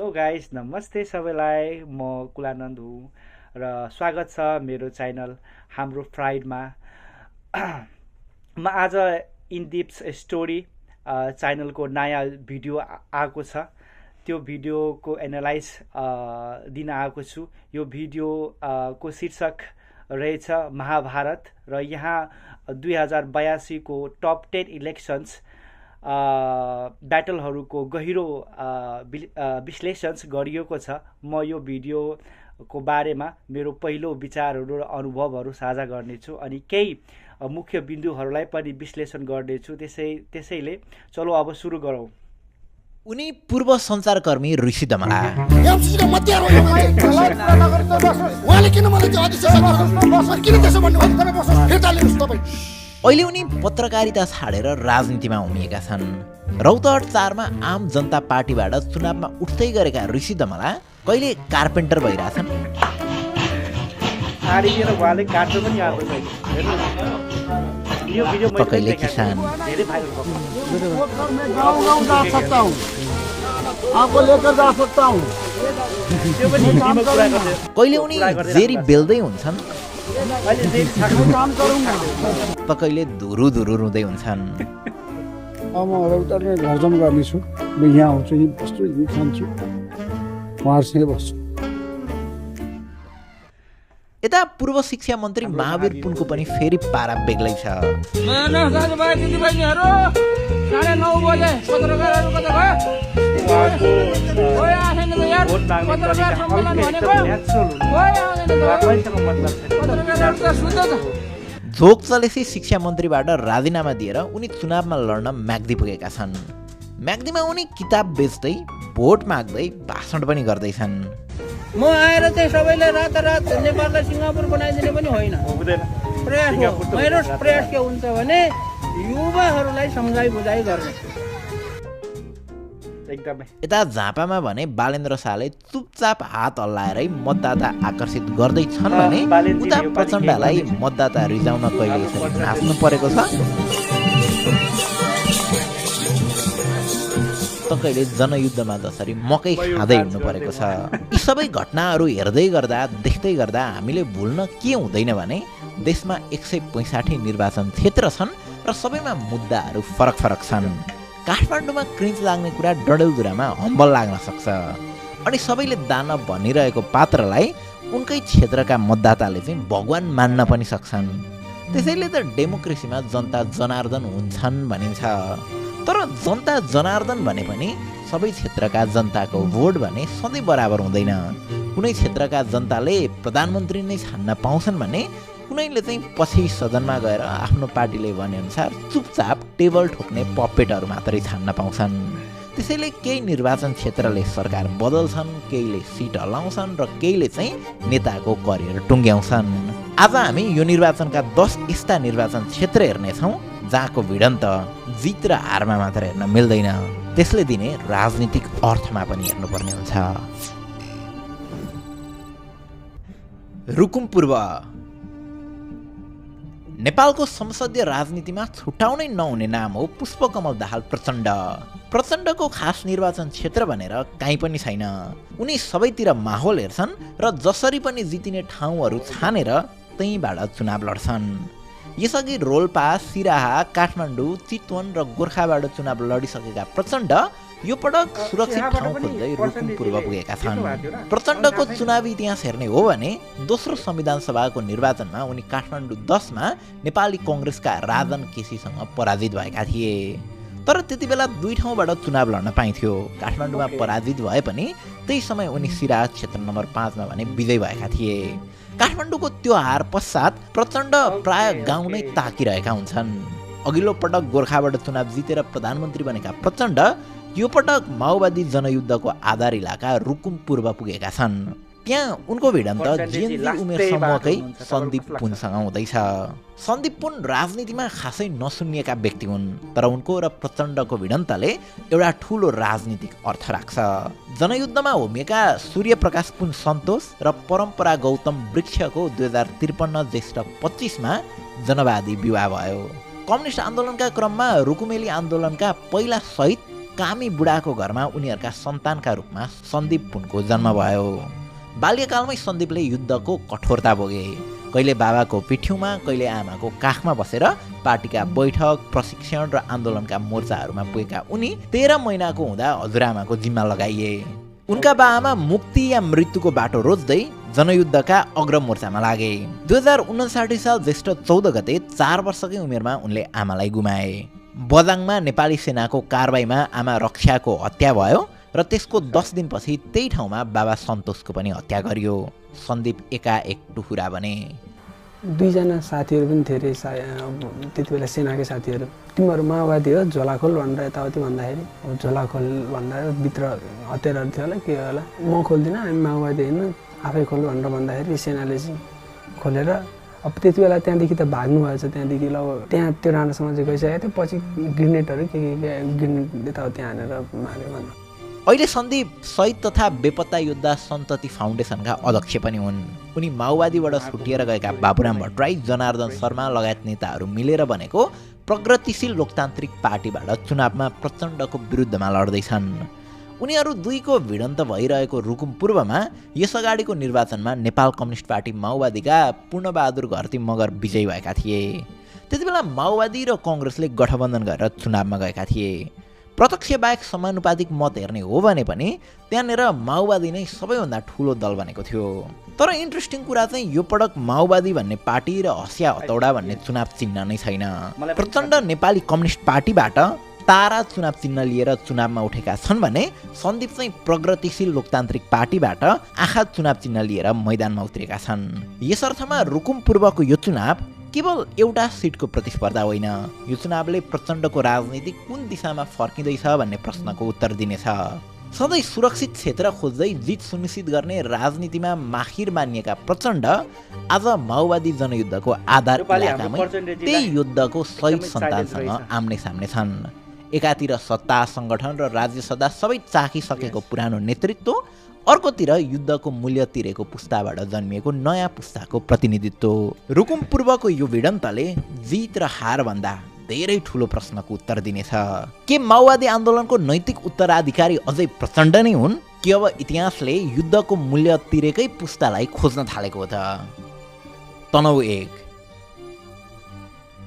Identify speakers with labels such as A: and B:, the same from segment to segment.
A: Hello guys, नमस्ते सबैलाई। म कुलानन्द हुँ र स्वागत छ मेरो च्यानल हाम्रो फ्राइडमा। म आज इनडिप्स स्टोरी च्यानलको नयाँ भिडियो आएको छ। त्यो भिडियोको एनालाइज दिन आएको छु। यो भिडियो को शीर्षक रहेछ महाभारत र यहाँ 2082 को टप 10 इलेक्सन्स ब्याटलहरूको गहिरो विश्लेषण गरिएको छ। म यो भिडियोको बारेमा मेरो पहिलो विचारहरू र अनुभवहरू साझा गर्नेछु अनि केही मुख्य बिन्दुहरूलाई पनि विश्लेषण गर्नेछु। त्यसैले चलो अब सुरु गरौँ।
B: उनी पूर्व संचारकर्मी ऋषि दमला। अहिले उनी पत्रकारिता छाडेर राजनीतिमा उमिएका छन्। रौतहट 4 मा आम जनता पार्टीबाट चुनावमा उठ्दै गरेका ऋषि दमला कहिले कार्पेन्टर भइरहेछन्, कहिले किसान, कहिले उनी जेरी बेल्दै हुन्छन्, कहिले धुरु धुरु रुँदै हुन्छन्।
C: म रौतहटमा घर जम्मा गर्नेछु। म यहाँ आउँछु, यहीँ बस्छु, यहीँ खान्छु, उहाँहरूसँगै बस्छु।
B: यता पूर्व शिक्षा मन्त्री महावीर पुनको पनि फेरि पारा बेग्लै छ। झोक चलेसी शिक्षा मन्त्रीबाट राजीनामा दिएर उनी चुनावमा लड्न म्याग्दी पुगेका छन्। म्याग्दीमा उनी किताब बेच्दै, भोट माग्दै, भाषण पनि गर्दैछन्।
D: म आएर चाहिँ सबैले रातारात नेपाललाई सिङ्गापुर बनाइदिने पनि होइन, प्रयास हो। मेरो प्रयास के हुन्छ भने युवाहरूलाई सम्झाइ बुझाइ गर्ने।
B: यता झापामा भने बालेन्द्र शाहले चुपचाप हात हल्लाएरै मतदाता आकर्षित गर्दैछन् भने उता प्रचण्डलाई मतदाता रिजाउन कहिले यसरी नाच्नु परेको छ, त कहिले जनयुद्धमा जसरी मकै खाँदै हिँड्नु परेको छ। यी सबै घटनाहरू हेर्दै गर्दा, देख्दै गर्दा हामीले भुल्न के हुँदैन भने देशमा 165 निर्वाचन क्षेत्र छन् र सबैमा मुद्दाहरू फरक फरक छन्। काठमाडौँमा क्रिन्च लाग्ने कुरा डडेलधुरामा हम्बल लाग्न सक्छ अनि सबैले दान भनिरहेको पात्रलाई उनकै क्षेत्रका मतदाताले चाहिँ भगवान मान्न पनि सक्छन्। त्यसैले त डेमोक्रेसीमा जनता जनार्दन हुन्छन् भनिन्छ। तर जनता जनार्दन भने पनि सबै क्षेत्रका जनताको भोट भने सधैँ बराबर हुँदैन। कुनै क्षेत्रका जनताले प्रधानमन्त्री नै छान्न पाउँछन् भने कुनैले चाहिँ पछि सदनमा गएर आफ्नो पार्टीले भनेअनुसार चुपचाप टेबल ठोक्ने पपेटहरू मात्रै छान्न पाउँछन्। त्यसैले केही निर्वाचन क्षेत्रले सरकार बदल्छन्, केहीले सिट हल्लाउँछन् र केहीले चाहिँ नेताको करियर टुङ्ग्याउँछन्। आज हामी यो निर्वाचनका 10 यस्ता निर्वाचन क्षेत्र हेर्नेछौँ जहाँको भिडन्त जित र हारमा मात्र हेर्न मिल्दैन, त्यसले दिने राजनीतिक अर्थमा पनि हेर्नुपर्ने हुन्छ। रुकुम पूर्व नेपालको संसदीय राजनीतिमा छुट्याउनै नहुने नाम हो पुष्पकमल दाहाल प्रचण्ड। प्रचण्डको खास निर्वाचन क्षेत्र भनेर काहीँ पनि छैन। उनी सबैतिर माहौल हेर्छन् र जसरी पनि जितिने ठाउँहरू छानेर त्यहीँबाट चुनाव लड्छन्। यसअघि रोल्पा, सिराहा, काठमाडौँ, चितवन र गोर्खाबाट चुनाव लडिसकेका प्रचण्ड यो पटक सुरक्षित ठाउँ खोज्दै रुकुम पूर्व पुगेका छन्। प्रचण्डको चुनावी इतिहास हेर्ने हो भने दोस्रो संविधान सभाको निर्वाचनमा उनी काठमाडौँ 10 मा नेपाली कङ्ग्रेसका राजन केसीसँग पराजित भएका थिए। तर त्यति बेला 2 ठाउँबाट चुनाव लड्न पाइन्थ्यो। काठमाडौँमा पराजित भए पनि त्यही समय उनी सिराहा क्षेत्र नम्बर 5 मा भने विजयी भएका थिए। काठमाडौँको त्यो हार पश्चात प्रचण्ड प्राय गाउँ नै ताकिरहेका हुन्छन्। अघिल्लो पटक गोर्खाबाट चुनाव जितेर प्रधानमन्त्री बनेका प्रचण्ड यो पटक माओवादी जनयुद्धको आधार इलाका रुकुम पूर्व पुगेका छन्। त्यहाँ उनको भिडन्त जेएनजी उमेर समूहकै सन्दीप पुनसँग हुँदैछ। सन्दीप पुन राजनीतिमा खासै नसुनिएका व्यक्ति हुन्, तर उनको र प्रचण्डको भिडन्तले एउटा ठुलो राजनीतिक अर्थ राख्छ। जनयुद्धमा होमिएका सूर्यप्रकाश पुन सन्तोष र परम्परा गौतम वृक्षको 2053 ज्येष्ठ 25 मा जनवादी विवाह भयो। कम्युनिस्ट आन्दोलनका क्रममा रुकुमेली आन्दोलनका पहिला शहीद कामी बुढाको घरमा उनीहरूका सन्तानका रूपमा सन्दीप पुनको जन्म भयो। बाल्यकालमै सन्दीपले युद्धको कठोरता भोगे। कहिले बाबाको पिठ्यौमा कहिले आमाको काखमा बसेर पार्टीका बैठक, प्रशिक्षण र आन्दोलनका मोर्चाहरूमा पुगेका उनी 13 महिनाको हुँदा हजुरआमाको जिम्मा लगाइए। उनका बाआमा मुक्ति या मृत्युको बाटो रोज्दै जनयुद्धका अग्र मोर्चामा लागे। 2059 साल ज्येष्ठ 14 गते 4 वर्षकै उमेरमा उनले आमालाई गुमाए। बजाङमा नेपाली सेनाको कारबाहीमा आमा रक्षाको हत्या भयो र त्यसको 10 दिनपछि त्यही ठाउँमा बाबा सन्तोषको पनि हत्या गरियो। सन्दीप एकाएक टुहुरा बने।
E: 2 जना साथीहरू पनि थिए त्यति बेला सेनाकै साथीहरू। तिमीहरू माओवादी हो झोलाखोल भनेर यताउति भन्दाखेरि झोलाखोल भन्दा भित्र हतियारहरू थियो होला के होला, म खोल्दिनँ, हामी माओवादी होइन आफै खोल भनेर भन्दाखेरि सेनाले चाहिँ खोलेर अब त्यति बेला त्यहाँदेखि त भाग्नु भएछ। त्यहाँदेखि ल त्यहाँ त्यो राणासँग चाहिँ गइसकेको थियो। पछि ग्रेनेडहरू के ग्रेनेड यताउति हानेर मार्यो भन्नु।
B: अहिले सन्दीप शहीद तथा बेपत्ता योद्धा सन्तति फाउन्डेसनका अध्यक्ष पनि हुन्। उनी माओवादीबाट छुटिएर गएका बाबुराम भट्टराई, जनार्दन शर्मा लगायत नेताहरू मिलेर बनेको प्रगतिशील लोकतान्त्रिक पार्टीबाट चुनावमा प्रचण्डको विरुद्धमा लड्दैछन्। उनीहरू दुईको भिडन्त भइरहेको रुकुम पूर्वमा यसअगाडिको निर्वाचनमा नेपाल कम्युनिस्ट पार्टी माओवादीका पूर्णबहादुर घरती मगर विजयी भएका थिए। त्यति बेला माओवादी र कङ्ग्रेसले गठबन्धन गरेर चुनावमा गएका थिए। प्रत्यक्ष बाहेक समानुपातिक मत हेर्ने हो भने पनि त्यहाँनिर माओवादी नै सबैभन्दा ठुलो दल बनेको थियो। तर इन्ट्रेस्टिङ कुरा चाहिँ यो पटक माओवादी भन्ने पार्टी र हसिया हतौडा भन्ने चुनाव चिन्ह नै छैन। प्रचण्ड नेपाली कम्युनिस्ट पार्टीबाट तारा चुनाव चिन्ह लिएर चुनावमा उठेका छन् भने सन्दीप चाहिँ प्रगतिशील लोकतान्त्रिक पार्टीबाट आँखा चुनाव चिन्ह लिएर मैदानमा उत्रेका छन्। यस अर्थमा रुकुम पूर्वको यो चुनाव केवल एउटा सिटको प्रतिस्पर्धा होइन। यो चुनावले प्रचण्डको राजनीति कुन दिशामा फर्किँदैछ भन्ने प्रश्नको उत्तर दिनेछ। सधैँ सुरक्षित क्षेत्र खोज्दै जित सुनिश्चित गर्ने राजनीतिमा माहिर मानिएका प्रचण्ड आज माओवादी जनयुद्धको आधार इलाकामै त्यही युद्धको शहीद सन्तानसँग आम्ने सामने छन्। एकातिर सत्ता, सङ्गठन र राज्य सत्ता सबै चाखिसकेको पुरानो नेतृत्व, अर्कोतिर युद्धको मूल्य तिरेको पुस्ताबाट जन्मिएको नयाँ पुस्ताको प्रतिनिधित्व। रुकुम पूर्वको यो भिडन्तले जित र हार भन्दा धेरै ठुलो प्रश्नको उत्तर दिनेछ। के माओवादी आन्दोलनको नैतिक उत्तराधिकारी अझै प्रचण्ड नै हुन् कि अब इतिहासले युद्धको मूल्य तिरेकै पुस्तालाई खोज्न थालेको हो त? तनहु 1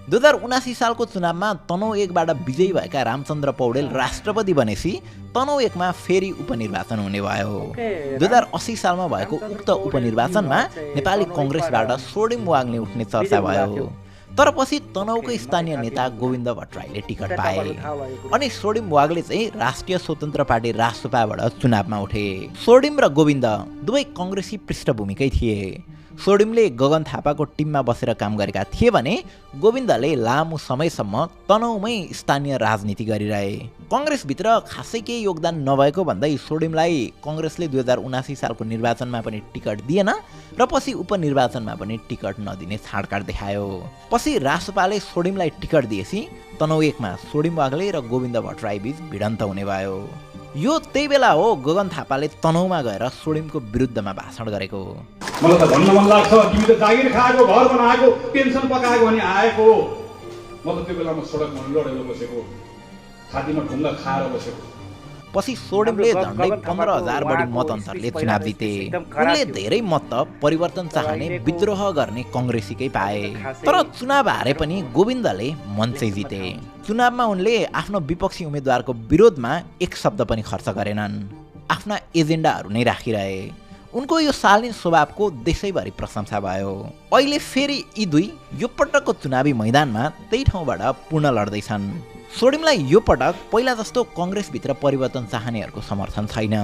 B: 2079 सालको चुनावमा तनहु 1बाट विजयी भएका रामचन्द्र पौडेल राष्ट्रपति बनेपछि तनहु 1मा फेरि उपनिर्वाचन हुने भयो। 2080 सालमा भएको उक्त उपनिर्वाचनमा नेपाली कङ्ग्रेसबाट सोडिम वाग्ले उठ्ने चर्चा भयो। तर पछि तनहुकै स्थानीय नेता गोविन्द भट्टराईले टिकट पाए अनि सोडिम वाग्ले चाहिँ राष्ट्रिय स्वतन्त्र पार्टी रासपाबाट चुनावमा उठे। सोडिम र गोविन्द दुवै कङ्ग्रेसी पृष्ठभूमिकै थिए। सोडिमले गगन थापाको टिममा बसेर काम गरेका थिए भने गोविन्दले लामो समयसम्म तनहुमै स्थानीय राजनीति गरिरहे। कङ्ग्रेसभित्र खासै केही योगदान नभएको भन्दै सोडिमलाई कङ्ग्रेसले 2079 सालको निर्वाचनमा पनि टिकट दिएन र पछि उपनिर्वाचनमा पनि टिकट नदिने छाडकाट देखायो। पछि रासपाले सोडिमलाई टिकट दिएपछि तनहु 1मा सोडिम वाग्ले र गोविन्द भट्टराई बीच भिडन्त हुने भयो। यो त्यही बेला हो गगन थापाले तनहुमा गएर सोडिमको विरुद्धमा भाषण गरेको।
F: मलाई त भन्न मन लाग्छ, तिमी त जागिर खाएको, घर बनाएको, पेन्सन पकाएको अनि आएको। म त त्यो बेलामा सडकमा लडेर बसेको, छातीमा ढुङ्गा खाएर बसेको।
B: पछि सोडिमले झन्डै 15,000 बढी मत अन्तरले चुनाव जिते। उनले धेरै मत त परिवर्तन चाहने विद्रोह गर्ने कङ्ग्रेसीकै पाए। तर चुनाव हारे पनि गोविन्दले मन चाहिँ जिते। चुनावमा उनले आफ्नो विपक्षी उम्मेदवारको विरोधमा एक शब्द पनि खर्च गरेनन्। आफ्ना एजेन्डाहरू नै राखिरहे। उनको यो शालीन स्वभावको देशैभरि प्रशंसा भयो। अहिले फेरि यी दुई यो पटकको चुनावी मैदानमा त्यही ठाउँबाट पुनः लड्दैछन्। सोडिमलाई यो पटक पहिला जस्तो कङ्ग्रेसभित्र परिवर्तन चाहनेहरूको समर्थन छैन।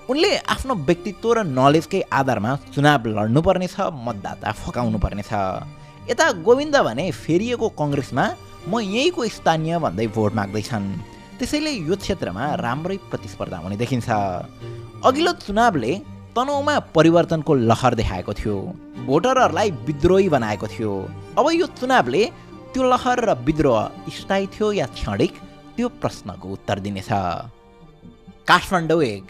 B: उनले आफ्नो व्यक्तित्व र नलेजकै आधारमा चुनाव लड्नुपर्नेछ, मतदाता फकाउनु पर्नेछ। यता गोविन्द भने फेरिएको कङ्ग्रेसमा म यहीँको स्थानीय भन्दै भोट माग्दैछन्। त्यसैले यो क्षेत्रमा राम्रै प्रतिस्पर्धा हुने देखिन्छ। अघिल्लो चुनावले तनहुमा परिवर्तनको लहर देखाएको थियो, भोटरहरूलाई विद्रोही बनाएको थियो। अब यो चुनावले त्यो लहर र विद्रोह स्थायी थियो या क्षणिक, त्यो प्रश्नको उत्तर दिनेछ। काठमाडौँ 1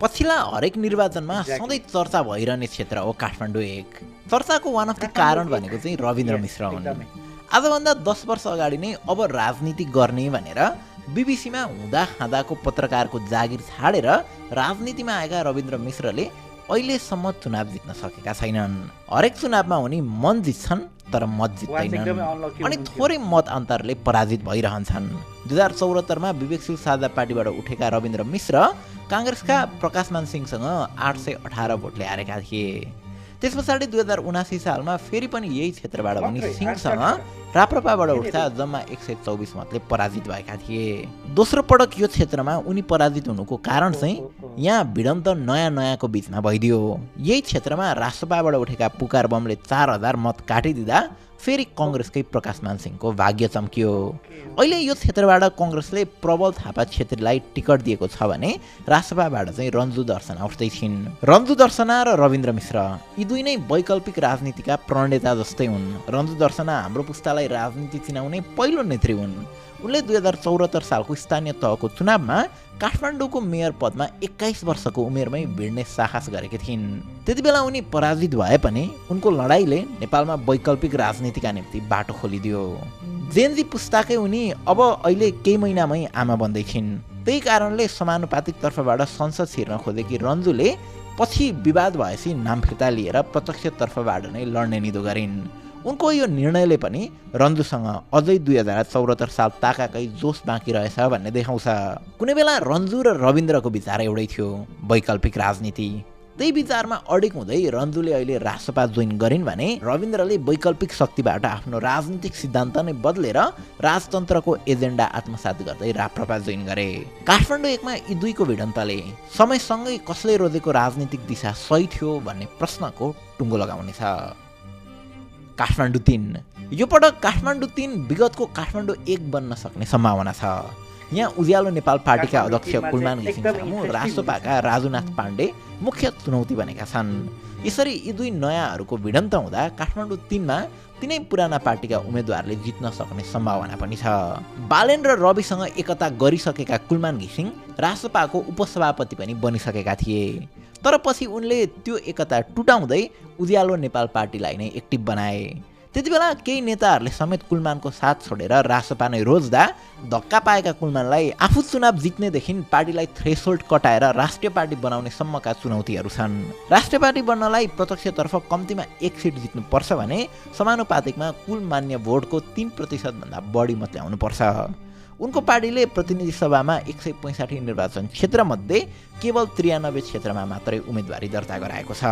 B: पछिल्ला हरेक निर्वाचनमा सधैँ चर्चा भइरहने क्षेत्र हो काठमाडौँ 1। चर्चाको वान अफ द कारण भनेको चाहिँ रविन्द्र मिश्र हुन्। आजभन्दा 10 वर्ष अगाडि नै अब राजनीति गर्ने भनेर बीबीसीमा हुँदा खाँदाको पत्रकारको जागिर छाडेर राजनीतिमा आएका रविन्द्र मिश्रले अहिलेसम्म चुनाव जित्न सकेका छैनन्। हरेक चुनावमा उनी मन जित्छन् तर मत जित्दैनन् अनि थोरै मत अन्तरले पराजित भइरहन्छन्। 2074 मा विवेकशील साझा पार्टीबाट उठेका रविन्द्र मिश्र काङ्ग्रेसका प्रकाशमान सिंहसँग 818 भोटले हारेका थिए। त्यस पछाडि 2079 सालमा फेरि पनि यही क्षेत्रबाट उनी सिंहसँग राप्रपाबाट उठ्दा जम्मा 124 मतले पराजित भएका थिए। दोस्रो पटक यो क्षेत्रमा उनी पराजित हुनुको कारण चाहिँ यहाँ भिडन्त नयाँको बीचमा भइदियो। यही क्षेत्रमा राष्ट्रपाबाट उठेका पुकार बमले 4000 मत काटिदिँदा फेरि कङ्ग्रेसकै प्रकाशमान सिंहको भाग्य चम्कियो। अहिले यो क्षेत्रबाट कङ्ग्रेसले प्रबल थापा छेत्रीलाई टिकट दिएको छ भने राष्ट्रपाबाट चाहिँ रन्जु दर्शना उठ्दै छिन्। रन्जु दर्शना र रविन्द्र मिश्र यी दुई नै वैकल्पिक राजनीतिका प्रणेता जस्तै हुन्। रन्जु दर्शना हाम्रो पुस्तालाई राजनीति चिनाउने पहिलो नेत्री हुन्। उनले 2074 सालको स्थानीय तहको चुनावमा काठमाडौँको मेयर पदमा 21 वर्षको उमेरमै भिड्ने साहस गरेकी थिइन्। त्यति बेला उनी पराजित भए पनि उनको लडाईले नेपालमा वैकल्पिक राजनीतिका निम्ति बाटो खोलिदियो। जेनजी पुस्ताकै उनी अब अहिले केही महिनामै आमा बन्दै छिन्। त्यही कारणले समानुपातिक तर्फबाट संसद छिर्न खोजेकी रन्जुले पछि विवाद भएपछि नाम फिर्ता लिएर प्रत्यक्ष तर्फबाट नै लड्ने निधो गरिन्। उनको यो निर्णयले पनि रन्जुसँग अझै 2074 साल ताकाकै जोस बाँकी रहेछ भन्ने देखाउँछ। कुनै बेला रन्जु र रविन्द्रको विचार एउटै थियो, वैकल्पिक राजनीति। त्यही विचारमा अडिक हुँदै रन्जुले अहिले राष्ट्रपा जोइन गरिन् भने रविन्द्रले वैकल्पिक शक्तिबाट आफ्नो राजनीतिक सिद्धान्त नै बदलेर राजतन्त्रको एजेन्डा आत्मसात गर्दै राप्रपा जोइन गरे। काठमाडौँ 1 मा यी दुईको भिडन्तले समयसँगै कसले रोजेको राजनीतिक दिशा सही थियो भन्ने प्रश्नको टुङ्गो लगाउनेछ। काठमाडौँ 3 यो पटक काठमाडौँ 3 विगतको काठमाडौँ 1 बन्न सक्ने सम्भावना छ। यहाँ उज्यालो नेपाल पार्टीका अध्यक्ष कुलमान घिसिङ सामु राष्ट्रपाका राजुनाथ पाण्डे मुख्य चुनौती बनेका छन्। यसरी यी दुई नयाँहरूको भिडन्त हुँदा काठमाडौँ 3 मा तिनै पुराना पार्टीका उम्मेदवारले जित्न सक्ने सम्भावना पनि छ। बालेन र रविसँग एकता गरिसकेका कुलमान घिसिङ राष्ट्रपाको उपसभापति पनि बनिसकेका थिए। तर पछि उनले त्यो एकता टुटाउँदै उज्यालो नेपाल पार्टीलाई नै एक्टिभ बनाए। त्यति बेला केही नेताहरूले समेत कुलमानको साथ छोडेर राष्ट्रपा नै रोज्दा धक्का पाएका कुलमानलाई आफू चुनाव जित्नेदेखि पार्टीलाई थ्रेसहोल्ड कटाएर राष्ट्रिय पार्टी बनाउने सम्मका चुनौतीहरू छन्। राष्ट्रिय पार्टी बन्नलाई प्रत्यक्षतर्फ कम्तीमा 1 सिट जित्नुपर्छ भने समानुपातिकमा कुल मान्य भोटको 3% भन्दा बढी मत ल्याउनुपर्छ। उनको पार्टीले प्रतिनिधि सभामा 165 निर्वाचन क्षेत्रमध्ये केवल 93 क्षेत्रमा मात्रै उम्मेदवारी दर्ता गराएको छ।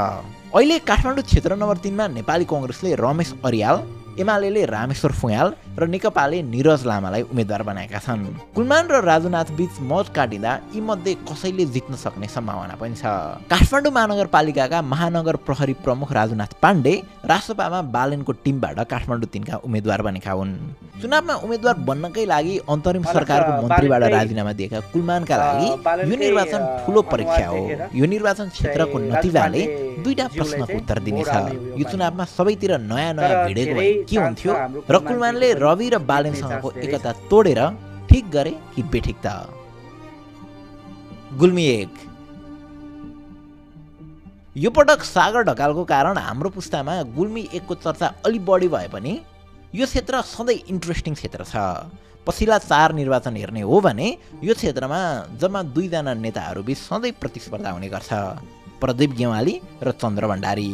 B: अहिले काठमाडौँ क्षेत्र नम्बर 3 मा नेपाली कङ्ग्रेसले रमेश अरियाल, एमाले रामेश्वर फुयाल र नेकपाले निरज लामालाई उम्मेदवार बनाएका छन्। कुलमान र राजुनाथ बीच मत काटिँदा यी मध्ये कसैले जित्न सक्ने सम्भावना पनि छ। काठमाडौँ महानगरपालिकाका महानगर प्रहरी प्रमुख राजुनाथ पाण्डे राष्ट्रपामा बालेनको टिमबाट काठमाडौँ 3 का उम्मेदवार बनेका हुन्। चुनावमा उम्मेदवार बन्नकै लागि अन्तरिम सरकारको मन्त्रीबाट राजीनामा दिएका कुलमानका लागि यो निर्वाचन ठूलो परीक्षा हो। यो निर्वाचन क्षेत्रको नतिजाले दुईटा प्रश्नको उत्तर दिनेछ। यो चुनावमा सबैतिर नयाँ भिडेको भए के हुन्थ्यो र कुलमानले रवि र बालेनसँगको एकता तोडेर ठिक गरे कि बेठिक त। गुल्मी 1 यो पटक सागर ढकालको कारण हाम्रो पुस्तामा गुल्मी 1 को चर्चा अलि बढी भए पनि यो क्षेत्र सधैँ इन्ट्रेस्टिङ क्षेत्र छ। पछिल्ला 4 निर्वाचन हेर्ने हो भने यो क्षेत्रमा जम्मा 2 जना नेताहरूबीच सधैँ प्रतिस्पर्धा हुने गर्छ, प्रदीप गेवाली र चन्द्र भण्डारी।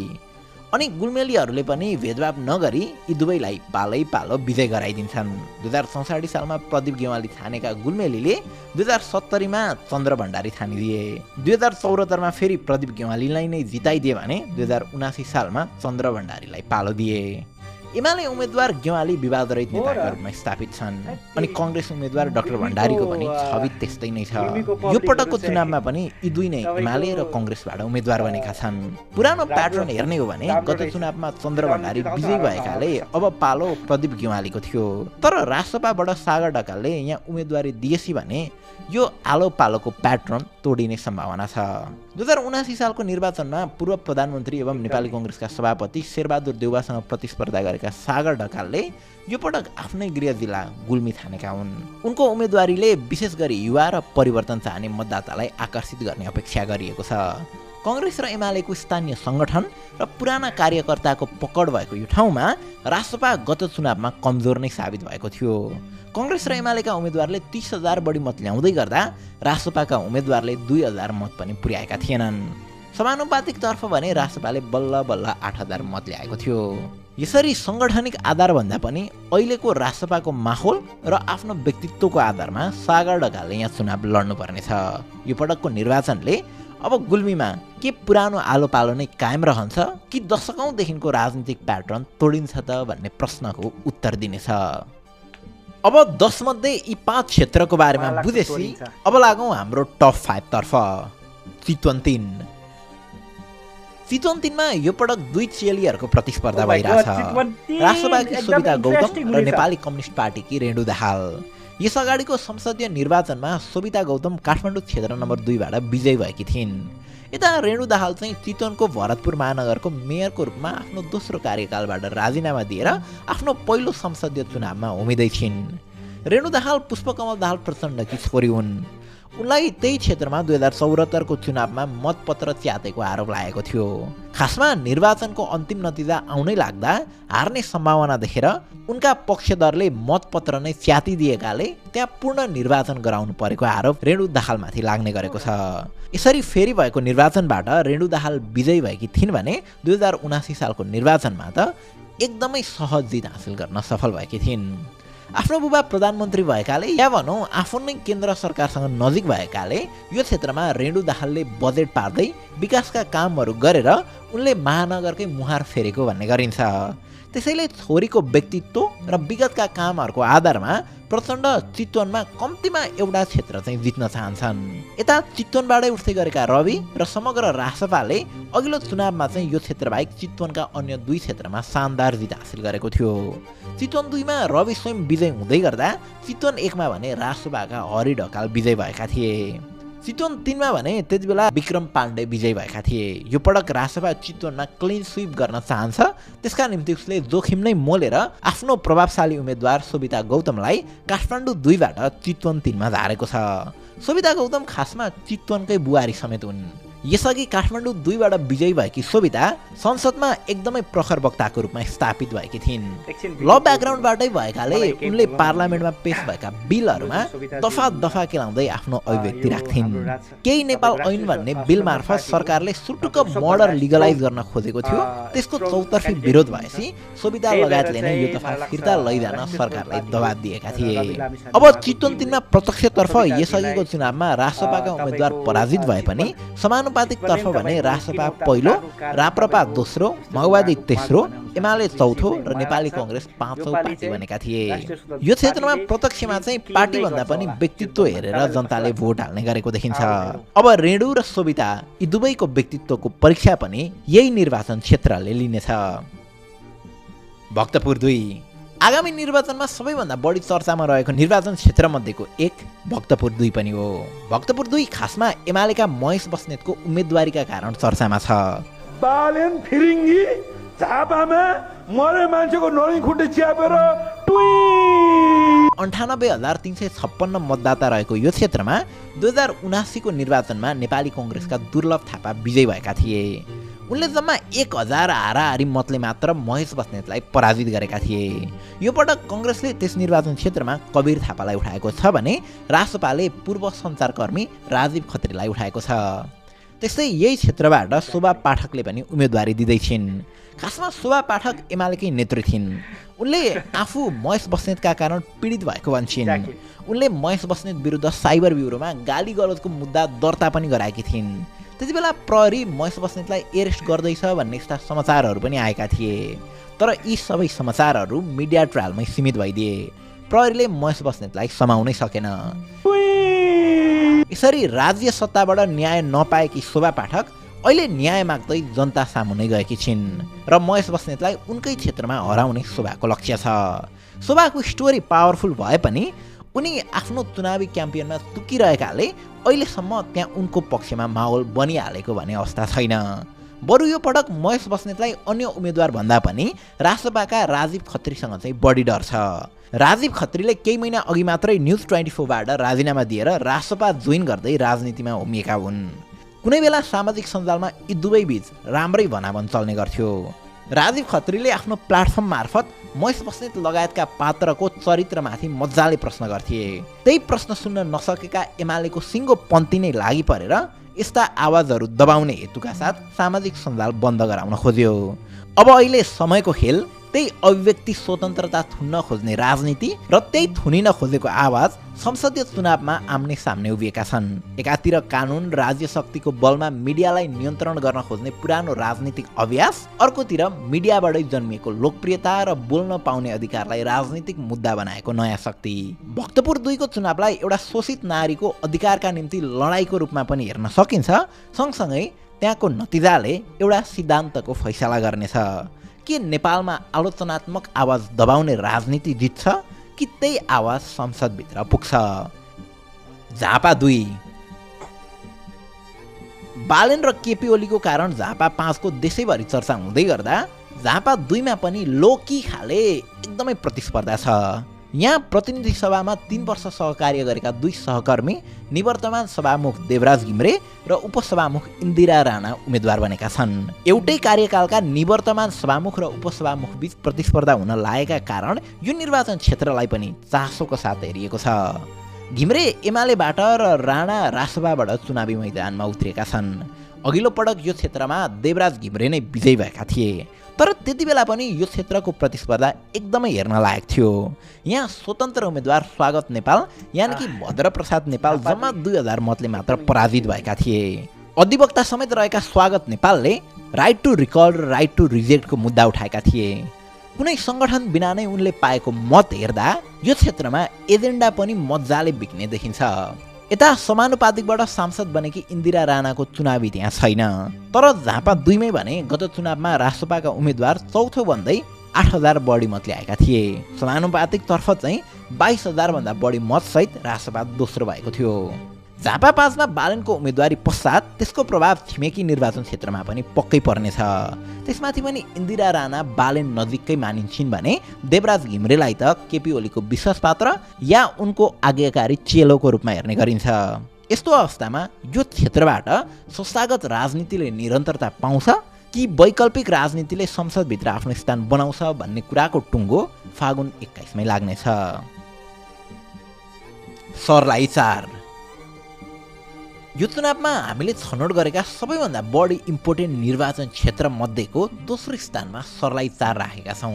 B: अनि गुल्मेलीहरूले पनि भेदभाव नगरी यी दुवैलाई पालै पालो विजय गराइदिन्छन्। 2064 सालमा प्रदीप गेवाली छानेका गुल्मेलीले 2070 मा चन्द्र भण्डारी छानिदिए। 2074 मा फेरि प्रदीप गेवालीलाई नै जिताइदिए भने 2079 सालमा चन्द्र भण्डारीलाई पालो दिए। एमाले उम्मेदवार गेवाली विवादरहित नेताका रूपमा स्थापित छन् अनि कङ्ग्रेस उम्मेदवार डाक्टर भण्डारीको पनि छवि त्यस्तै नै छ। यो पटकको चुनावमा पनि यी दुई नै एमाले र कङ्ग्रेसबाट उम्मेदवार बनेका छन्। पुरानो प्याटर्न हेर्ने हो भने गत चुनावमा चन्द्र भण्डारी विजयी भएकाले अब पालो प्रदीप गेवालीको थियो। तर राष्ट्रपाबाट सागर ढकालले यहाँ उम्मेदवारी दिएसी भने यो आलो पालोको प्याटर्न तोडिने सम्भावना छ। 2079 सालको निर्वाचनमा पूर्व प्रधानमन्त्री एवं नेपाली कङ्ग्रेसका सभापति शेरबहादुर देउवासँग प्रतिस्पर्धा गरेका सागर ढकालले यो पटक आफ्नै गृह जिल्ला गुल्मी छानेका हुन्। उनको उम्मेदवारीले विशेष गरी युवा र परिवर्तन चाहने मतदातालाई आकर्षित गर्ने अपेक्षा गरिएको छ। कांग्रेस र एमालेको स्थानीय संगठन र पुराना कार्यकर्ताको पकड भएको यो ठाउँमा रासपा गत चुनावमा कमजोर नै साबित भएको थियो। कांग्रेस र एमालेका उम्मेदवारले 30,000 बढी मत ल्याउँदै गर्दा रासपाका उम्मेदवारले 2,000 मत पनि पुर्याएका थिएनन्। समानुपातिक तर्फ भने रासपाले बल्ल बल्ल 8,000 मत ल्याएको थियो। यसरी संगठनिक आधार भन्दा पनि अहिलेको रासपाको माहौल र आफ्नो व्यक्तित्वको आधारमा सागर ढकालले यहाँ चुनाव लड्नुपर्नेछ। यो पटकको निर्वाचनले अब गुल्मीमा के पुरानो आलो पालो नै कायम रहन्छ कि दशकौंदेखिको राजनीतिक प्याटर्न तोडिन्छ त भन्ने प्रश्नको उत्तर दिनेछ। अब 10 मध्ये यी 5 क्षेत्रको बारेमा बुझेपछि अब लागौं हाम्रो टप 5 तर्फ। चितवन 3 मा यो पटक 2 चेलीहरूको प्रतिस्पर्धा भइरहेछ। राष्ट्रवादी सुविधा गौतम र नेपाली कम्युनिस्ट पार्टीकी रेणु दाहाल। यस अगाडिको संसदीय निर्वाचनमा सोभिता गौतम काठमाडौँ क्षेत्र नम्बर 2 बाट विजयी भएकी थिइन्। यता रेणु दाहाल चाहिँ चितवनको भरतपुर महानगरको मेयरको रूपमा आफ्नो दोस्रो कार्यकालबाट राजीनामा दिएर आफ्नो पहिलो संसदीय चुनावमा उम्मेदै छिन्। रेणु दाहाल पुष्पकमल दाहाल प्रचण्डकी छोरी हुन्। उनलाई त्यही क्षेत्रमा 2074 को चुनावमा मतपत्र च्यातेको आरोप लागेको थियो। खासमा निर्वाचनको अन्तिम नतिजा आउनै लाग्दा हार्ने सम्भावना देखेर उनका पक्षधरले मतपत्र नै च्यातिदिएकाले त्यहाँ पूर्ण निर्वाचन गराउनु परेको आरोप रेणु दाहालमाथि लाग्ने गरेको छ। यसरी फेरि भएको निर्वाचनबाट रेणु दाहाल विजयी भएकी थिइन् भने 2079 सालको निर्वाचनमा त एकदमै सहज जित हासिल गर्न सफल भएकी थिइन्। आफ्नो बुबा प्रधानमन्त्री भएकाले या भनौँ आफू नै केन्द्र सरकारसँग नजिक भएकाले यो क्षेत्रमा रेणु दाहालले बजेट पार्दै विकासका कामहरू गरेर उनले महानगरकै मुहार फेरेको भन्ने गरिन्छ। त्यसैले छोरीको व्यक्तित्व र विगतका कामहरूको आधारमा प्रचण्ड चितवनमा कम्तीमा एउटा क्षेत्र चाहिँ जित्न चाहन्छन्। यता चितवनबाटै उठ्दै गरेका रवि र समग्र रासपाले अघिल्लो चुनावमा चाहिँ यो क्षेत्रबाहेक चितवनका अन्य 2 क्षेत्रमा शानदार जित हासिल गरेको थियो। चितवन 2 मा रवि स्वयं विजय हुँदै गर्दा चितवन 1 मा भने रासपाका हरि ढकाल विजय भएका थिए। चितवन 3 मा भने त्यतिबेला विक्रम पाण्डे विजयी भएका थिए। यो पटक रासपा चितवनमा क्लिन स्वीप गर्न चाहन्छ। त्यसका निम्ति उसले जोखिम नै मोलेर आफ्नो प्रभावशाली उम्मेदवार सोभिता गौतमलाई काठमाडौँ 2 बाट चितवन 3 मा झारेको छ। सोभिता गौतम खासमा चितवनकै बुहारी समेत हुन्। यसअघि काठमाडौँ 2 बाट विजयी भएकी सोभिता संसदमा एकदमै प्रखर वक्ताको रूपमा स्थापित भएकी थिइन्। ल ब्याकग्राउन्डबाटै भएकाले उनले पार्लियामेन्टमा पेश भएका बिलहरूमा दफा दफा केलाउँदै आफ्नो अभिव्यक्ति राख्थिन्। केही नेपाल ऐन भन्ने बिल मार्फत सरकारले सुटुक्क मर्डर लिगलाइज गर्न खोजेको थियो। त्यसको चौतर्फी विरोध भएपछि सोभिता लगायतले नै यो दफा फिर्ता लैजान सरकारलाई दबाब दिएका थिए। अब चितवन 3 मा प्रत्यक्षतर्फ यसअघिको चुनावमा रासपाका उम्मेदवार पराजित भए पनि समानुपातिक तर्फ भने रासपा पहिलो, राप्रपा दोस्रो, माओवादी तेस्रो, एमाले चौथो र नेपाली कांग्रेस 5औं पार्टी बनेका थिए। यो क्षेत्रमा प्रत्यक्षमा चाहिँ पार्टी भन्दा पनि व्यक्तित्व हेरेर जनताले भोट हाल्ने गरेको देखिन्छ। अब रेणु र सोभिता यी दुवैको व्यक्तित्वको परीक्षा पनि यही निर्वाचन क्षेत्रले लिनेछ। भक्तपुर 2 आगामी निर्वाचनमा सबैभन्दा बढी चर्चामा रहेको निर्वाचन क्षेत्र मध्येको एक भक्तपुर 2 पनि हो। भक्तपुर 2 खासमा एमालेका महेश बस्नेतको उम्मेदवारीका कारण चर्चामा छ।
G: बालेन फिरिङ्गी झापामा मरे मान्छेको नरी खुट्टे च्यापेर
B: 98,356 मतदाता रहेको यो क्षेत्रमा 2079 को निर्वाचनमा नेपाली कांग्रेसका दुर्लभ थापा विजयी भएका थिए। उनले जम्मा 1000 हाराहारी मतले मात्र महेश बस्नेतलाई पराजित गरेका थिए। यो पटक कांग्रेसले त्यस निर्वाचन क्षेत्रमा कवीर थापालाई उठाएको छ भने रासपाले पूर्व सञ्चारकर्मी राजीव खत्रीलाई उठाएको छ। त्यस्तै यही क्षेत्रबाट शोभा पाठकले पनि उम्मेदवारी दिँदै छिन्। खासमा शोभा पाठक एमालेकै नेत्री थिइन्। उनले आफू महेश बस्नेतका कारण पीडित भएको भन्छिन्। उनले महेश बस्नेत विरुद्ध साइबर ब्युरोमा गाली गलौजको मुद्दा दर्ता पनि गराएकी थिइन्। त्यतिबेला प्रहरी महेश बस्नेतलाई एरेस्ट गर्दैछ भन्ने यस्ता समाचारहरू पनि आएका थिए। तर यी सबै समाचारहरू मिडिया ट्रायलमै सीमित भइदिए। प्रहरीले महेश बस्नेतलाई समाउनै सकेन। यसरी राज्य सत्ताबाट न्याय नपाएकी शोभा पाठक अहिले न्याय माग्दै जनता सामु नै गएकी छिन् र महेश बस्नेतलाई उनकै क्षेत्रमा हराउने शोभाको लक्ष्य छ। शोभाको स्टोरी पावरफुल भए पनि उनी आफ्नो चुनावी क्याम्पेनमा तुकिरहेकाले अहिलेसम्म त्यहाँ उनको पक्षमा माहौल बनिहालेको भन्ने अवस्था छैन। बरु यो पटक महेश बस्नेतलाई अन्य उम्मेदवार भन्दा पनि रासपाका राजीव खत्रीसँग चाहिँ बढी डर छ। राजीव खत्रीले केही महिना अघि मात्रै न्युज 24 बाट राजीनामा दिएर रासपा जोइन गर्दै राजनीतिमा उभिएका हुन्। कुनै बेला सामाजिक सञ्जालमा यी दुवै बीच राम्रै भनाभन चल्ने गर्थ्यो। राजीव खत्रीले आफ्नो प्लाटफर्म मार्फत महेश बस्नेत लगायतका पात्रको चरित्रमाथि मजाले प्रश्न गर्थे। त्यही प्रश्न सुन्न नसकेका एमालेको सिङ्गो पन्ती नै लागि परेर यस्ता आवाजहरू दबाउने हेतुका साथ सामाजिक सञ्जाल बन्द गराउन खोज्यो। अब अहिले समयको खेल त्यही अभिव्यक्ति स्वतन्त्रता थुन्न खोज्ने राजनीति र त्यही थुनिन खोजेको आवाज संसदीय चुनावमा आम्ने सामने उभिएका छन्। एकातिर कानुन राज्य शक्तिको बलमा मिडियालाई नियन्त्रण गर्न खोज्ने पुरानो राजनीतिक अभ्यास, अर्कोतिर मिडियाबाटै जन्मिएको लोकप्रियता र बोल्न पाउने अधिकारलाई राजनीतिक मुद्दा बनाएको नयाँ शक्ति। भक्तपुर 2 को चुनावलाई एउटा शोषित नारीको अधिकारका निम्ति लडाईँको रूपमा पनि हेर्न सकिन्छ। सँगसँगै त्यहाँको नतिजाले एउटा सिद्धान्तको फैसला गर्नेछ। के नेपालमा आलोचनात्मक आवाज दबाउने राजनीति जित्छ कि त्यही आवाज संसदभित्र पुग्छ? झापा 2 बालेन र केपी ओलीको कारण झापा 5 को देशैभरि चर्चा हुँदै गर्दा झापा 2 मा पनि लोकी खाले एकदमै प्रतिस्पर्धा छ। यहाँ प्रतिनिधि सभामा 3 वर्ष सहकार्य गरेका 2 सहकर्मी निवर्तमान सभामुख देवराज घिम्रे र उपसभामुख इन्दिरा राणा उम्मेद्वार बनेका छन्। एउटै कार्यकालका निवर्तमान सभामुख र उपसभामुख बीच प्रतिस्पर्धा हुन लागेका कारण यो निर्वाचन क्षेत्रलाई पनि चासोको साथ हेरिएको छ। घिम्रे एमालेबाट र राणा रासपाबाट चुनावी मैदानमा उत्रिएका छन्। अघिल्लो पटक यो क्षेत्रमा देवराज घिम्रे नै विजयी भएका थिए। तर त्यति बेला पनि यो क्षेत्रको प्रतिस्पर्धा एकदमै हेर्न लायक थियो। यहाँ स्वतन्त्र उम्मेद्वार स्वागत नेपाल यानि कि भद्रप्रसाद नेपाल जम्मा 2000 मतले मात्र पराजित भएका थिए। अधिवक्ता समेत रहेका स्वागत नेपालले राइट टु रिकल र राइट टु रिजेक्टको मुद्दा उठाएका थिए। कुनै सङ्गठन बिना नै उनले पाएको मत हेर्दा यो क्षेत्रमा एजेन्डा पनि मजाले बिग्ने देखिन्छ। यता समानुपातिकबाट सांसद बनेकी इन्दिरा राणाको चुनावी त्यहाँ छैन। तर झापा 2 मै भने गत चुनावमा रासपाका उम्मेद्वार चौथो भन्दै 8000 बढी मतले आएका थिए। समानुपातिक तर्फ चाहिँ 22000 भन्दा बढी मतसहित रासपा दोस्रो भएको थियो। झापा 5 मा बालेनको उम्मेदवारी पश्चात त्यसको प्रभाव छिमेकी निर्वाचन क्षेत्रमा पनि पक्कै पर्नेछ। त्यसमाथि पनि इन्दिरा राणा बालेन नजिकै मानिन्छन् भने देवराज घिम्रेलाई त केपी ओलीको विश्वास पात्र या उनको आज्ञाकारी चेलोको रूपमा हेर्ने गरिन्छ। यस्तो अवस्थामा यो क्षेत्रबाट संस्थागत राजनीतिले निरन्तरता पाउँछ कि वैकल्पिक राजनीतिले संसदभित्र आफ्नो स्थान बनाउँछ भन्ने कुराको टुङ्गो फागुन 21 मै लाग्नेछ। सर्लाही 4 यो चुनावमा हामीले छनौट गरेका सबैभन्दा बढी इम्पोर्टेन्ट निर्वाचन क्षेत्र मध्येको दोस्रो स्थानमा सर्लाही 4 राखेका छौँ।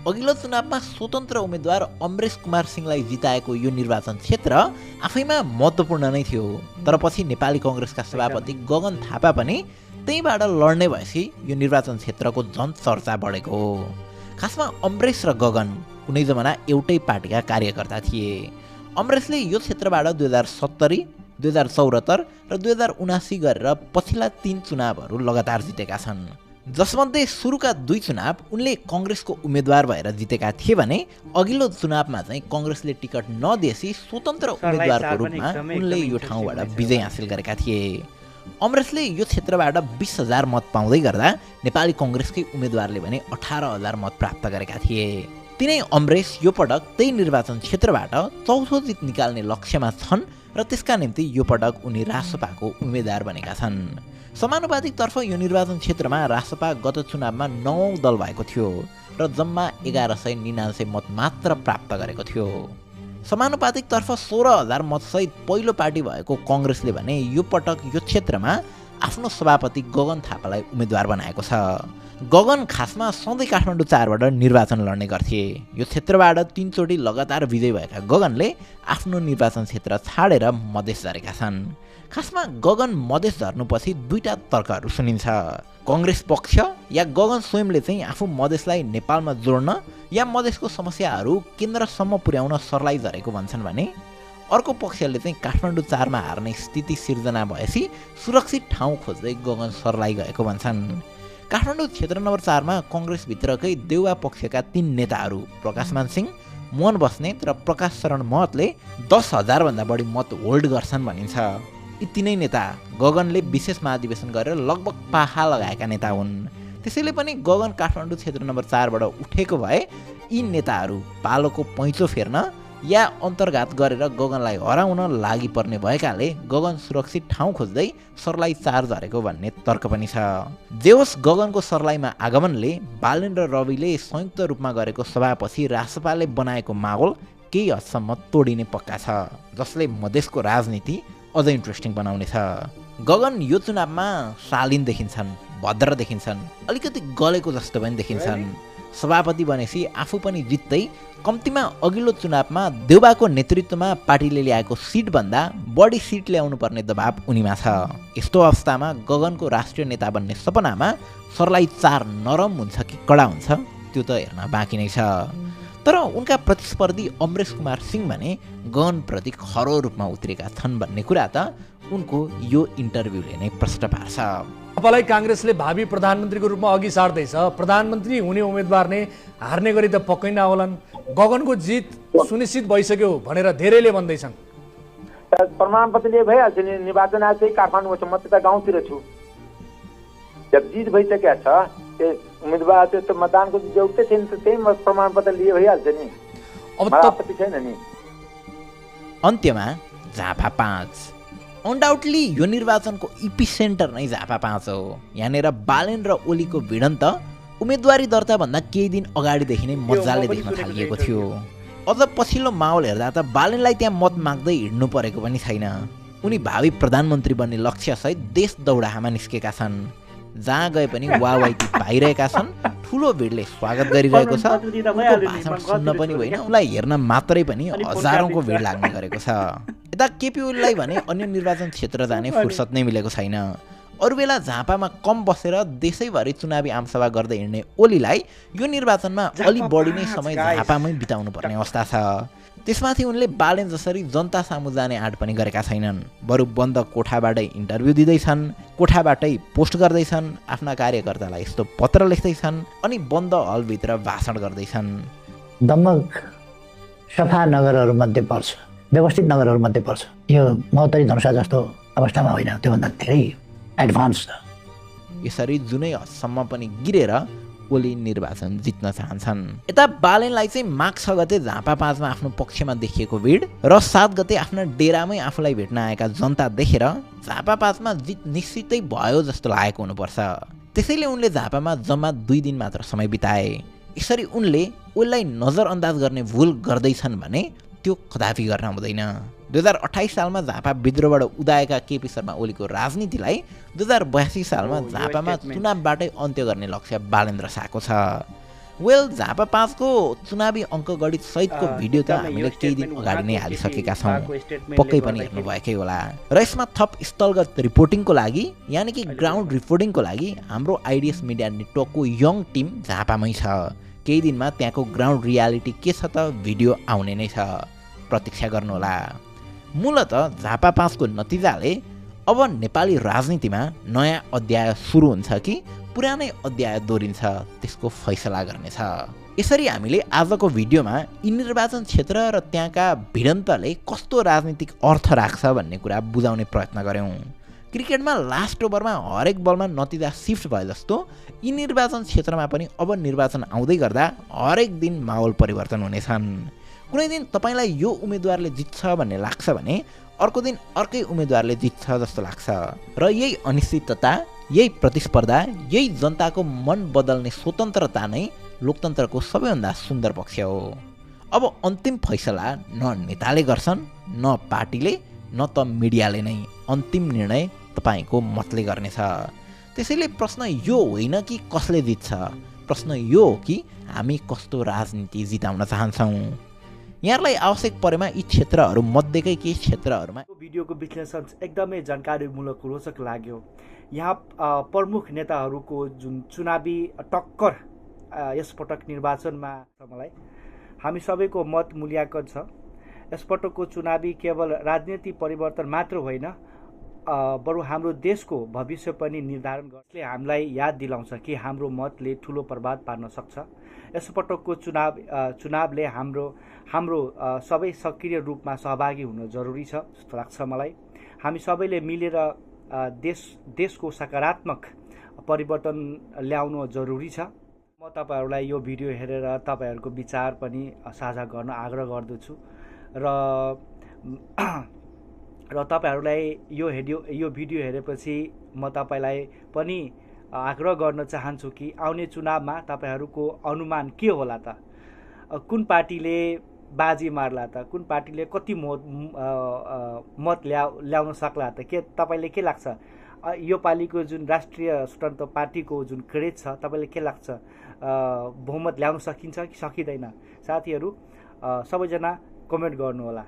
B: अघिल्लो चुनावमा स्वतन्त्र उम्मेद्वार अमरेश कुमार सिंहलाई जिताएको यो निर्वाचन क्षेत्र आफैमा महत्त्वपूर्ण नै थियो। तर पछि नेपाली कङ्ग्रेसका सभापति गगन थापा पनि त्यहीबाट लड्ने भएपछि यो निर्वाचन क्षेत्रको झन् चर्चा बढेको हो। खासमा अमरेश र गगन कुनै जमाना एउटै पार्टीका कार्यकर्ता थिए। अमरेशले यो क्षेत्रबाट 2070, 2074 र 2079 गरेर पछिल्ला 3 चुनावहरू लगातार जितेका छन्। जसमध्ये सुरुका 2 चुनाव उनले कङ्ग्रेसको उम्मेद्वार भएर जितेका थिए भने अघिल्लो चुनावमा चाहिँ कङ्ग्रेसले टिकट नदिएपछि स्वतन्त्र उम्मेद्वारको रूपमा उनले यो ठाउँबाट विजय हासिल गरेका थिए। अमरेशले यो क्षेत्रबाट 20000 मत पाउँदै गर्दा नेपाली कङ्ग्रेसकै उम्मेद्वारले भने 18000 मत प्राप्त गरेका थिए। तिनै अमरेश यो पटक त्यही निर्वाचन क्षेत्रबाट चौथो जित निकाल्ने लक्ष्यमा छन् र त्यसका निम्ति यो पटक उनी रासपाको उम्मेद्वार बनेका छन्। समानुपातिक तर्फ यो निर्वाचन क्षेत्रमा रासपा गत चुनावमा 9औं दल भएको थियो र जम्मा 1199 मत मात्र प्राप्त गरेको थियो। समानुपातिक तर्फ 16000 मतसहित पहिलो पार्टी भएको कङ्ग्रेसले भने यो पटक यो क्षेत्रमा आफ्नो सभापति गगन थापालाई उम्मेद्वार बनाएको छ। गगन खासमा सधैँ काठमाडौँ 4 बाट निर्वाचन लड्ने गर्थे। यो क्षेत्रबाट 3 चोटि लगातार विजयी भएका गगनले आफ्नो निर्वाचन क्षेत्र छाडेर मधेस झरेका छन्। खासमा गगन मधेस झर्नुपछि 2टा तर्कहरू सुनिन्छ। कङ्ग्रेस पक्ष या गगन स्वयंले चाहिँ आफू मधेसलाई नेपालमा जोड्न या मधेसको समस्याहरू केन्द्रसम्म पुर्याउन सर्लाही झरेको भन्छन् भने अर्को पक्षले चाहिँ काठमाडौँ 4 मा हार्ने स्थिति सिर्जना भएपछि सुरक्षित ठाउँ खोज्दै गगन सर्लाही गएको भन्छन्। काठमाडौँ क्षेत्र नम्बर 4 मा कङ्ग्रेसभित्रकै देउवा पक्षका 3 नेताहरू प्रकाशमान सिंह, मोहन बस्नेत र प्रकाश शरण महतले 10,000 भन्दा बढी मत होल्ड गर्छन् भनिन्छ। यी तीनै नेता गगनले विशेष महाधिवेशन गरेर लगभग पाहा लगाएका नेता हुन्। त्यसैले पनि गगन काठमाडौँ क्षेत्र नम्बर 4 बाट उठेको भए यी नेताहरू पालोको पैँचो फेर्न या अन्तर्घात गरेर गगनलाई हराउन लागि पर्ने भएकाले गगन सुरक्षित ठाउँ खोज्दै सर्लाही 4 झरेको भन्ने तर्क पनि छ। जे होस् गगनको सर्लाहीमा आगमनले बालेन र रविले संयुक्त रूपमा गरेको सभापछि रासपाले बनाएको माहौल केही हदसम्म तोडिने पक्का छ, जसले मधेसको राजनीति अझै इन्ट्रेस्टिङ बनाउनेछ। गगन यो चुनावमा शालीन देखिन्छन्, भद्र देखिन्छन्, अलिकति गलेको जस्तो पनि देखिन्छन्। सभापति बनेपछि आफू पनि जित्दै कम्तीमा अघिल्लो चुनावमा देउबाको नेतृत्वमा पार्टीले ल्याएको सिटभन्दा बढी सिट ल्याउनु पर्ने दबाब उनीमा छ। यस्तो अवस्थामा गगनको राष्ट्रिय नेता बन्ने सपनामा सर्लाही 4 नरम हुन्छ कि कडा हुन्छ त्यो त हेर्न बाँकी नै छ। तर उनका प्रतिस्पर्धी अमरेश कुमार सिंह भने गगनप्रति खरो रूपमा उत्रेका छन् भन्ने कुरा त उनको यो इन्टरभ्यूले नै प्रश्न पार्छ।
H: तपाईँलाई काङ्ग्रेसले भावी प्रधानमन्त्रीको रूपमा अघि सार्दैछ, प्रधानमन्त्री हुने उम्मेदवार नै हार्ने गरी त पक्कै नहोलान्, गगनको जित सुनिश्चित भइसक्यो भनेर धेरैले भन्दैछन्।
I: प्रमाणपत्र लिए भइहाल्छ नि, निर्वाचन आयोग चाहिँ काठमाडौँमा छ, म त गाउँतिर छु। जब जित भइसकेको छ त्यो उम्मेदवार त्यो मतदानको जरुरतै छैन, त्यही प्रमाणपत्र लिए भइहाल्छ नि, अब आपत्ति छैन नि।
B: अन्त्यमा झापा 5 अनडाउटली यो निर्वाचनको इपिसेन्टर नै झापा 5 हो। यहाँनिर बालेन र ओलीको भिडन्त उम्मेदवारी दर्ता भन्दा केही दिन अगाडिदेखि नै मजाले देख्न थालिएको थियो। अझ पछिल्लो माहौल हेर्दा त बालेनलाई त्यहाँ मत माग्दै हिँड्नु परेको पनि छैन। उनी भावी प्रधानमन्त्री बन्ने लक्ष्यसहित देश दौडाहामा निस्केका छन्। जहाँ गए पनि वाहवाही पाइरहेका छन्, ठुलो भिडले स्वागत गरिरहेको छ। उनको भाषण सुन्न पनि होइन, उनलाई हेर्न मात्रै पनि हजारौंको भिड लाग्ने गरेको छ। यता केपी ओलीलाई भने अन्य निर्वाचन क्षेत्र जाने फुर्सद नै मिलेको छैन। अरू बेला झापामा कम बसेर देशैभरि चुनावी आमसभा गर्दै हिँड्ने ओलीलाई यो निर्वाचनमा अलि बढी नै समय झापामै बिताउनु पर्ने अवस्था छ। त्यसमाथि उनले बालेन जसरी जनता सामु जाने आँट पनि गरेका छैनन्, बरु बन्द कोठाबाटै इन्टरभ्यू दिँदैछन्, कोठाबाटै पोस्ट गर्दैछन्, आफ्ना कार्यकर्तालाई यस्तो पत्र लेख्दैछन् अनि बन्द हलभित्र भाषण गर्दैछन्।
J: दमक सफा नगरहरूमध्ये पर्छ, व्यवस्थित नगरहरूमध्ये पर्छ। यो महोत्तरी धनुषा जस्तो अवस्थामा होइन, त्योभन्दा धेरै एडभान्स छ।
B: यसरी जुनै हदसम्म पनि गिरेर ओली निर्वाचन जित्न चाहन्छन्। यता बालेनलाई चाहिँ माघ 6 गते झापा 5 मा आफ्नो पक्षमा देखिएको भिड र 7 गते आफ्ना डेरामै आफूलाई भेट्न आएका जनता देखेर झापा 5 मा जित निश्चितै भयो जस्तो लागेको हुनुपर्छ। त्यसैले उनले झापामा जम्मा 2 दिन मात्र समय बिताए। यसरी उनले ओलीलाई नजरअन्दाज गर्ने भुल गर्दैछन् भने त्यो कदापि गर्न हुँदैन। 2028 सालमा झापा विद्रोहबाट उदाएका केपी शर्मा ओलीको राजनीतिलाई 2082 सालमा झापामा चुनावबाटै अन्त्य गर्ने लक्ष्य बालेन्द्र शाहको छ। वेल, झापा 5 को चुनावी अङ्कगणित सहितको भिडियो त हामीले केही दिन अगाडि नै हालिसकेका छौँ, पक्कै पनि हेर्नुभएकै होला। र यसमा थप स्थलगत रिपोर्टिङको लागि यानि कि ग्राउन्ड रिपोर्टिङको लागि हाम्रो आइडिएस मिडिया नेटवर्कको यङ टिम झापामै छ। केही दिनमा त्यहाँको ग्राउन्ड रियालिटी के छ त भिडियो आउने नै छ, प्रतीक्षा गर्नुहोला। मूलतः झापा 5 को नतिजाले अब नेपाली राजनीतिमा नयाँ अध्याय सुरु हुन्छ कि पुरानै अध्याय दोहोरिन्छ त्यसको फैसला गर्नेछ। यसरी हामीले आजको भिडियोमा यी निर्वाचन क्षेत्र र त्यहाँका भिडन्तले कस्तो राजनीतिक अर्थ राख्छ भन्ने कुरा बुझाउने प्रयत्न गऱ्यौँ। क्रिकेटमा लास्ट ओभरमा हरेक बलमा नतिजा सिफ्ट भए जस्तो यी निर्वाचन क्षेत्रमा पनि अब निर्वाचन आउँदै गर्दा हरेक दिन माहौल परिवर्तन हुनेछन्। कुनै दिन तपाईँलाई यो उम्मेदवारले जित्छ भन्ने लाग्छ भने अर्को दिन अर्कै उम्मेदवारले जित्छ जस्तो लाग्छ। र यही अनिश्चितता, यही प्रतिस्पर्धा, यही जनताको मन बदल्ने स्वतन्त्रता नै लोकतन्त्रको सबैभन्दा सुन्दर पक्ष हो। अब अन्तिम फैसला न नेताले गर्छन्, न पार्टीले, न त मिडियाले नै। अन्तिम निर्णय तपाईँको मतले गर्नेछ। त्यसैले प्रश्न यो होइन कि कसले जित्छ, प्रश्न यो हो कि हामी कस्तो राजनीति जिताउन चाहन्छौँ। यहाँलाई आवश्यक परेमा यी क्षेत्रहरू मध्येकै केही क्षेत्रहरूमा
A: भिडियोको विश्लेषण एकदमै जानकारीमूलक रोचक लाग्यो। यहाँ प्रमुख नेताहरूको जुन चुनावी टक्कर यसपटक निर्वाचनमा मलाई हामी सबैको मत मूल्याङ्कन छ। यसपटकको चुनावी केवल राजनीति परिवर्तन मात्र होइन, बरु हाम्रो देशको भविष्य पनि निर्धारण गर्ने हामीलाई याद दिलाउँछ कि हाम्रो मतले ठुलो प्रभाव पार्न सक्छ। यसपटकको चुनावले हाम्रो सबै सक्रिय रूपमा सहभागी हुन जरुरी छ जस्तो लाग्छ मलाई। हामी सबैले मिलेर देशको सकारात्मक परिवर्तन ल्याउनु जरुरी छ। म तपाईहरूलाई यो भिडियो हेरेर तपाईहरूको विचार पनि साझा गर्न आग्रह गर्दछु। र तपाईहरूलाई यो भिडियो हेरेपछि म तपाईँलाई पनि आग्रह गर्न चाहन्छु कि आउने चुनावमा तपाईँहरूको अनुमान के होला त? कुन पार्टीले बाजी मार्ला त? कुन पार्टीले कति मत ल्याउन सक्ला त? के तपाईँले के लाग्छ? यो पालिको जुन राष्ट्रिय स्वतन्त्र पार्टीको जुन क्रेज छ, तपाईँले के लाग्छ? बहुमत ल्याउन सकिन्छ कि सकिँदैन? साथीहरू सबैजना कमेन्ट गर्नुहोला।